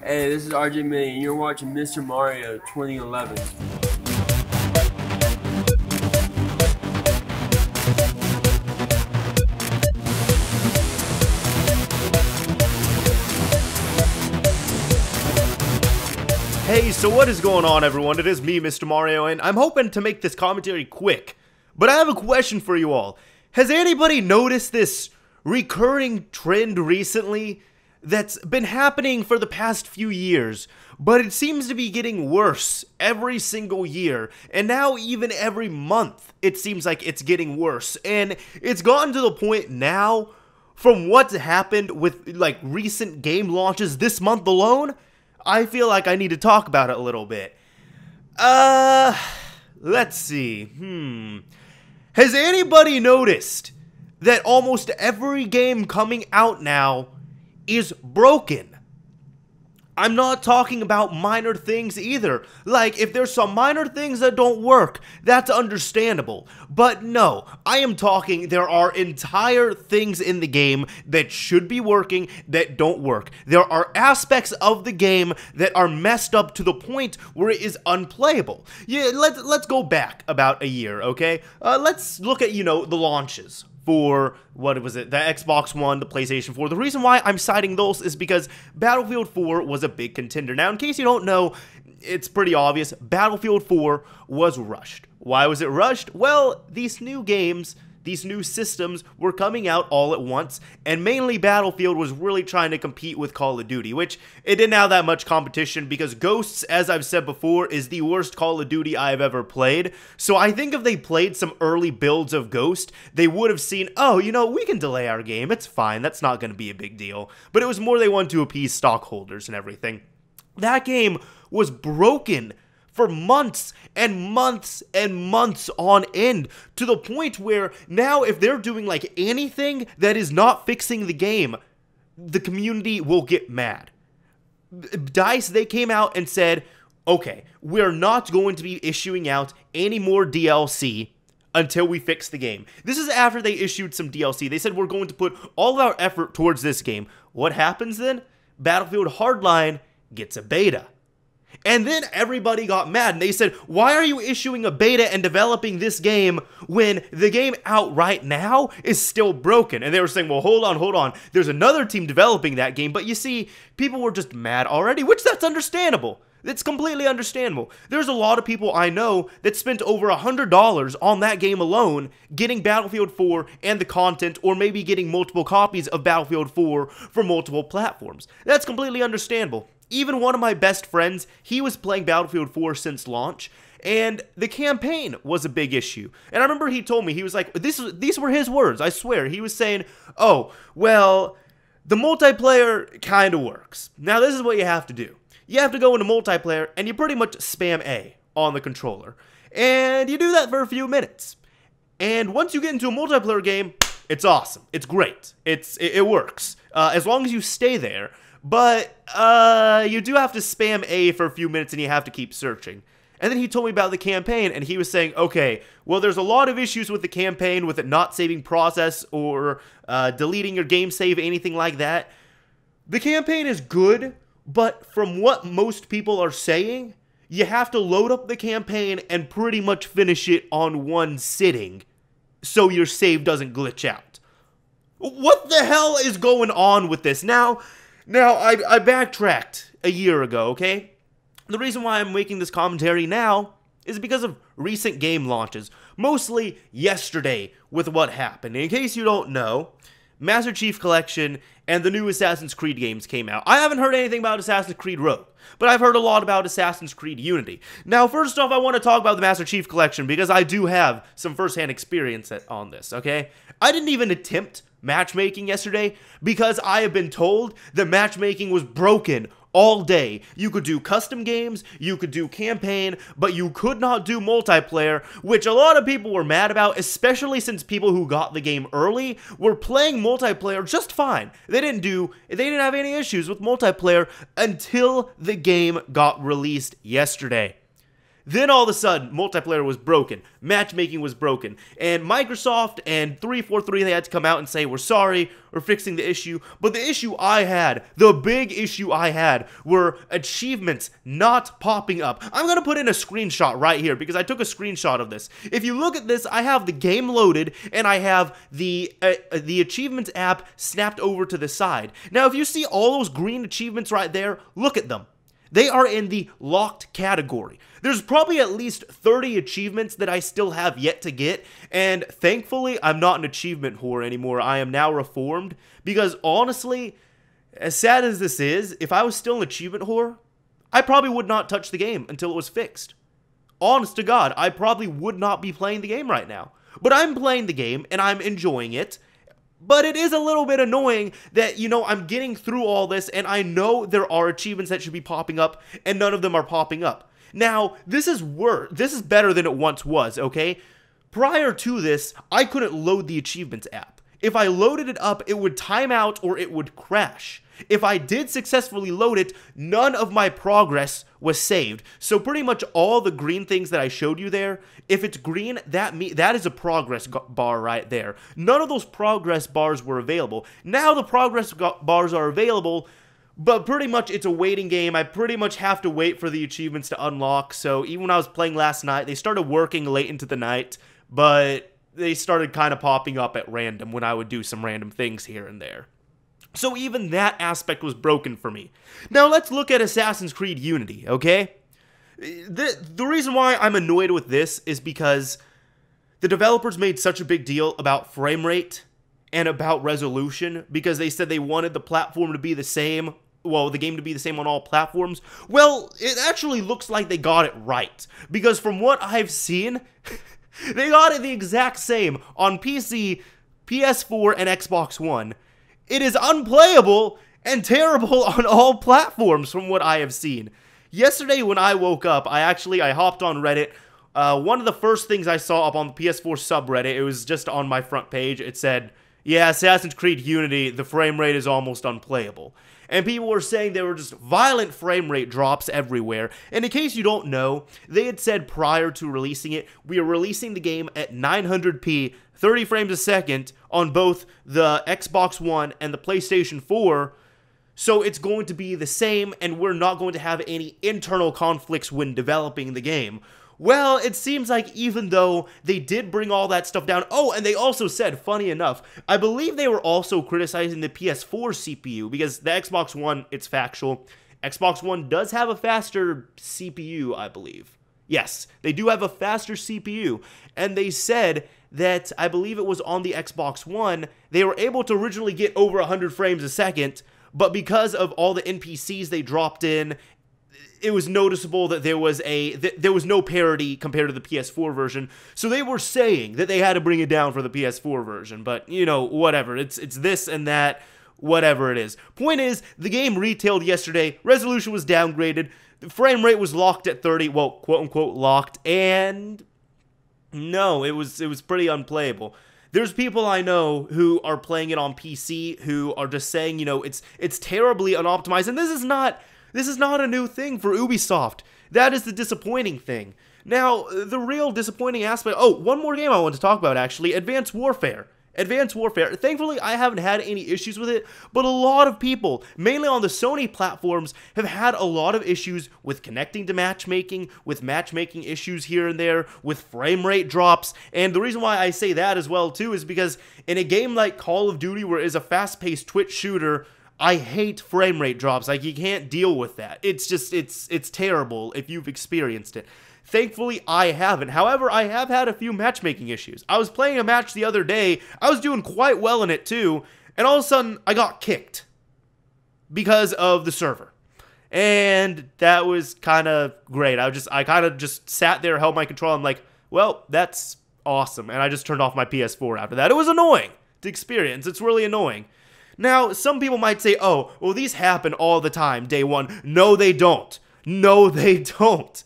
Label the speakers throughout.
Speaker 1: Hey, this is RJ May, and you're watching Mr. Mario 2011.
Speaker 2: Hey, so what is going on, everyone? It is me, Mr. Mario, and I'm hoping to make this commentary quick. But I have a question for you all. Has anybody noticed this recurring trend recently that's been happening for the past few years, but it seems to be getting worse every single year, and now even every month it seems like it's getting worse, and it's gotten to the point now, from what's happened with like recent game launches this month alone, I feel like I need to talk about it a little bit. Let's see. Has anybody noticed that almost every game coming out now is broken? I'm not talking about minor things either. Like, if there's some minor things that don't work, that's understandable. But no, I am talking there are entire things in the game that should be working that don't work. There are aspects of the game that are messed up to the point where it is unplayable. Yeah, let's go back about a year, okay? Let's look at, the launches for, what was it, the Xbox One, the PlayStation 4. The reason why I'm citing those is because Battlefield 4 was a big contender. Now, in case you don't know, it's pretty obvious, Battlefield 4 was rushed. Why was it rushed? Well, these new games, these new systems were coming out all at once, and mainly Battlefield was really trying to compete with Call of Duty, which it didn't have that much competition because Ghosts, as I've said before, is the worst Call of Duty I've ever played. So I think if they played some early builds of Ghost, they would have seen, oh, we can delay our game, it's fine, that's not going to be a big deal. But it was more they wanted to appease stockholders and everything. That game was broken for months and months and months on end, to the point where now if they're doing like anything that is not fixing the game, the community will get mad. DICE, they came out and said, okay, we're not going to be issuing out any more DLC until we fix the game. This is after they issued some DLC. They said we're going to put all of our effort towards this game. What happens then? Battlefield Hardline gets a beta. And then everybody got mad and they said, why are you issuing a beta and developing this game when the game out right now is still broken? And they were saying, well, hold on. There's another team developing that game. But you see, people were just mad already, which that's understandable. It's completely understandable. There's a lot of people I know that spent over $100 on that game alone getting Battlefield 4 and the content, or maybe getting multiple copies of Battlefield 4 for multiple platforms. That's completely understandable. Even one of my best friends, he was playing Battlefield 4 since launch, and the campaign was a big issue. And I remember he told me, he was like, these were his words, I swear. He was saying, oh, well, the multiplayer kind of works. Now, this is what you have to do. You have to go into multiplayer, and you pretty much spam A on the controller. And you do that for a few minutes. And once you get into a multiplayer game, it's awesome. It's great. It works. As long as you stay there. But you do have to spam A for a few minutes and you have to keep searching. And then he told me about the campaign and he was saying, okay, well, there's a lot of issues with the campaign, with it not saving process or deleting your game save, anything like that. The campaign is good, but from what most people are saying, you have to load up the campaign and pretty much finish it on one sitting so your save doesn't glitch out. What the hell is going on with this? Now, I backtracked a year ago, okay? The reason why I'm making this commentary now is because of recent game launches. Mostly yesterday with what happened. In case you don't know, Master Chief Collection and the new Assassin's Creed games came out. I haven't heard anything about Assassin's Creed Rogue, but I've heard a lot about Assassin's Creed Unity. Now, first off, I want to talk about the Master Chief Collection because I do have some first-hand experience on this, okay? I didn't even attempt matchmaking yesterday because I have been told that matchmaking was broken all day. You could do custom games, you could do campaign, but you could not do multiplayer, which a lot of people were mad about, especially since people who got the game early were playing multiplayer just fine. They didn't have any issues with multiplayer until the game got released yesterday. Then all of a sudden, multiplayer was broken, matchmaking was broken, and Microsoft and 343, they had to come out and say, we're sorry, we're fixing the issue. But the issue I had, the big issue I had, were achievements not popping up. I'm going to put in a screenshot right here because I took a screenshot of this. If you look at this, I have the game loaded and I have the achievements app snapped over to the side. Now, if you see all those green achievements right there, look at them. They are in the locked category. There's probably at least 30 achievements that I still have yet to get, and thankfully, I'm not an achievement whore anymore. I am now reformed, because honestly, as sad as this is, if I was still an achievement whore, I probably would not touch the game until it was fixed. Honest to God, I probably would not be playing the game right now. But I'm playing the game, and I'm enjoying it. But it is a little bit annoying that, you know, I'm getting through all this and I know there are achievements that should be popping up and none of them are popping up. Now, this is better than it once was, okay? Prior to this, I couldn't load the achievements app. If I loaded it up, it would time out or it would crash. If I did successfully load it, none of my progress was saved. So pretty much all the green things that I showed you there, if it's green, that is a progress bar right there. None of those progress bars were available. Now the progress bars are available, but pretty much it's a waiting game. I pretty much have to wait for the achievements to unlock. So even when I was playing last night, they started working late into the night, but they started kind of popping up at random when I would do some random things here and there. So even that aspect was broken for me. Now let's look at Assassin's Creed Unity, okay? The reason why I'm annoyed with this is because the developers made such a big deal about frame rate and about resolution because they said they wanted the platform to be the same, well, the game to be the same on all platforms. Well, it actually looks like they got it right because from what I've seen, they got it the exact same on PC, PS4, and Xbox One. It is unplayable and terrible on all platforms from what I have seen. Yesterday when I woke up, I hopped on Reddit. One of the first things I saw up on the PS4 subreddit, it was just on my front page, it said, yeah, Assassin's Creed Unity, the frame rate is almost unplayable. And people were saying there were just violent frame rate drops everywhere. And in case you don't know, they had said prior to releasing it, we are releasing the game at 900p, 30 frames a second on both the Xbox One and the PlayStation 4. So it's going to be the same and we're not going to have any internal conflicts when developing the game. Well, it seems like even though they did bring all that stuff down, oh, and they also said, funny enough, I believe they were also criticizing the PS4 CPU, because the Xbox One, it's factual, Xbox One does have a faster CPU, I believe. Yes, they do have a faster CPU, and they said that, I believe it was on the Xbox One, they were able to originally get over 100 frames a second, but because of all the NPCs they dropped in, it was noticeable that there was no parity compared to the PS4 version. So they were saying that they had to bring it down for the PS4 version. But, you know, whatever. It's this and that, whatever it is. Point is, the game retailed yesterday. Resolution was downgraded. The frame rate was locked at 30. Well, quote-unquote locked. And no, it was pretty unplayable. There's people I know who are playing it on PC who are just saying, you know, it's terribly unoptimized. And this is not a new thing for Ubisoft. That is the disappointing thing. Now, the real disappointing aspect... Oh, one more game I want to talk about, actually. Advanced Warfare. Advanced Warfare. Thankfully, I haven't had any issues with it, but a lot of people, mainly on the Sony platforms, have had a lot of issues with connecting to matchmaking, with matchmaking issues here and there, with frame rate drops, and the reason why I say that as well, too, is because in a game like Call of Duty, where it is a fast-paced Twitch shooter, I hate frame rate drops. Like, you can't deal with that. It's just, it's terrible if you've experienced it. Thankfully, I haven't. However, I have had a few matchmaking issues. I was playing a match the other day. I was doing quite well in it, too. And all of a sudden, I got kicked because of the server. And that was kind of great. I kind of just sat there, held my control. I'm like, well, that's awesome. And I just turned off my PS4 after that. It was annoying to experience. It's really annoying. Now, some people might say, oh, well, these happen all the time, day one. No, they don't. No, they don't.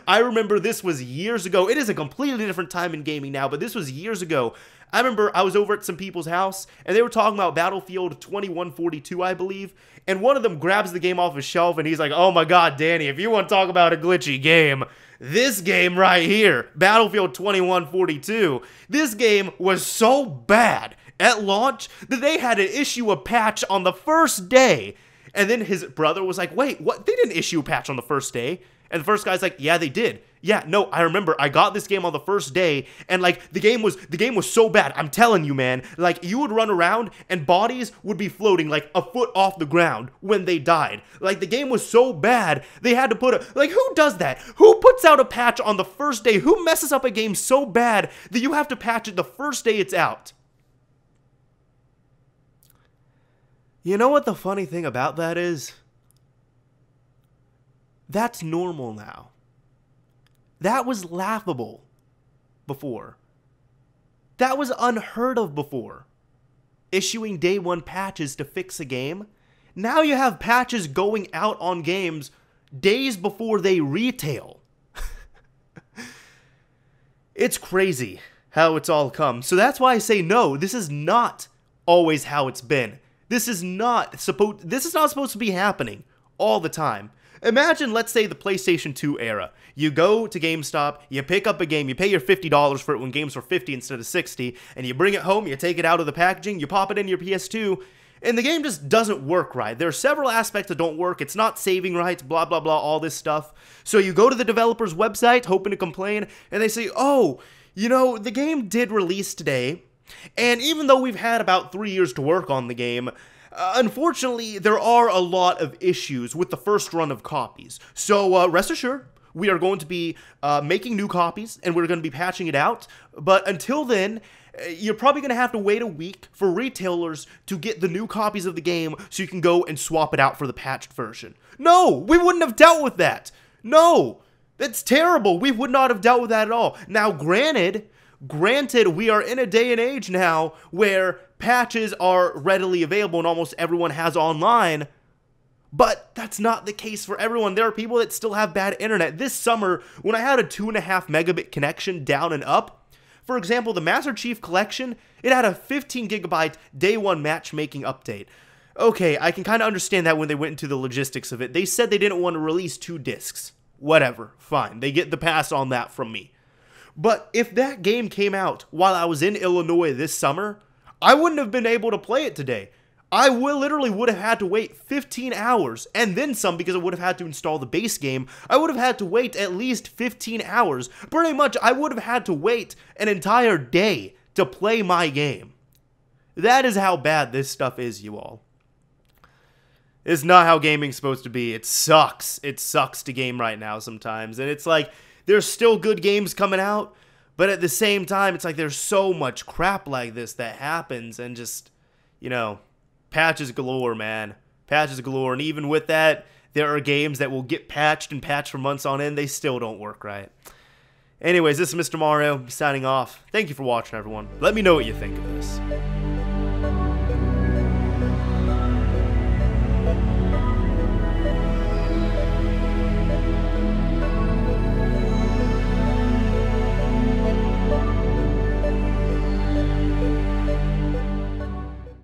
Speaker 2: I remember this was years ago. It is a completely different time in gaming now, but this was years ago. I remember I was over at some people's house, and they were talking about Battlefield 2142, I believe, and one of them grabs the game off his shelf, and he's like, oh my god, Danny, if you want to talk about a glitchy game, this game right here, Battlefield 2142, this game was so bad at launch that they had to issue a patch on the first day. And then his brother was like, wait, what? They didn't issue a patch on the first day. And the first guy's like, yeah, they did. Yeah, no, I remember. I got this game on the first day, and like the game was so bad. I'm telling you, man. Like you would run around and bodies would be floating like a foot off the ground when they died. Like the game was so bad, they had to put a like who does that? Who puts out a patch on the first day? Who messes up a game so bad that you have to patch it the first day it's out? You know what the funny thing about that is? That's normal now. That was laughable before. That was unheard of before. Issuing day one patches to fix a game. Now you have patches going out on games days before they retail. It's crazy how it's all come. So that's why I say no, this is not always how it's been. This is not supposed to be happening all the time. Imagine, let's say, the PlayStation 2 era. You go to GameStop, you pick up a game, you pay your $50 for it when games were $50 instead of $60, and you bring it home, you take it out of the packaging, you pop it in your PS2, and the game just doesn't work right. There are several aspects that don't work. It's not saving right, blah, blah, blah, all this stuff. So you go to the developer's website, hoping to complain, and they say, oh, you know, the game did release today, and even though we've had about 3 years to work on the game, unfortunately, there are a lot of issues with the first run of copies. So rest assured, we are going to be making new copies, and we're going to be patching it out. But until then, you're probably going to have to wait a week for retailers to get the new copies of the game so you can go and swap it out for the patched version. No, we wouldn't have dealt with that. No, that's terrible. We would not have dealt with that at all. Now, granted, we are in a day and age now where patches are readily available and almost everyone has online, but that's not the case for everyone. There are people that still have bad internet. This summer, when I had a 2.5 megabit connection down and up, for example, the Master Chief Collection, it had a 15 gigabyte day one matchmaking update. Okay, I can kind of understand that when they went into the logistics of it. They said they didn't want to release 2 discs. Whatever, fine. They get the pass on that from me. But if that game came out while I was in Illinois this summer, I wouldn't have been able to play it today. I literally would have had to wait 15 hours and then some because I would have had to install the base game. I would have had to wait at least 15 hours. Pretty much, I would have had to wait an entire day to play my game. That is how bad this stuff is, you all. It's not how gaming's supposed to be. It sucks. It sucks to game right now sometimes. And it's like, there's still good games coming out, but at the same time, it's like there's so much crap like this that happens, and just, you know, patches galore, man. Patches galore, and even with that, there are games that will get patched and patched for months on end. They still don't work right. Anyways, this is Mr. Mario signing off. Thank you for watching, everyone. Let me know what you think of this.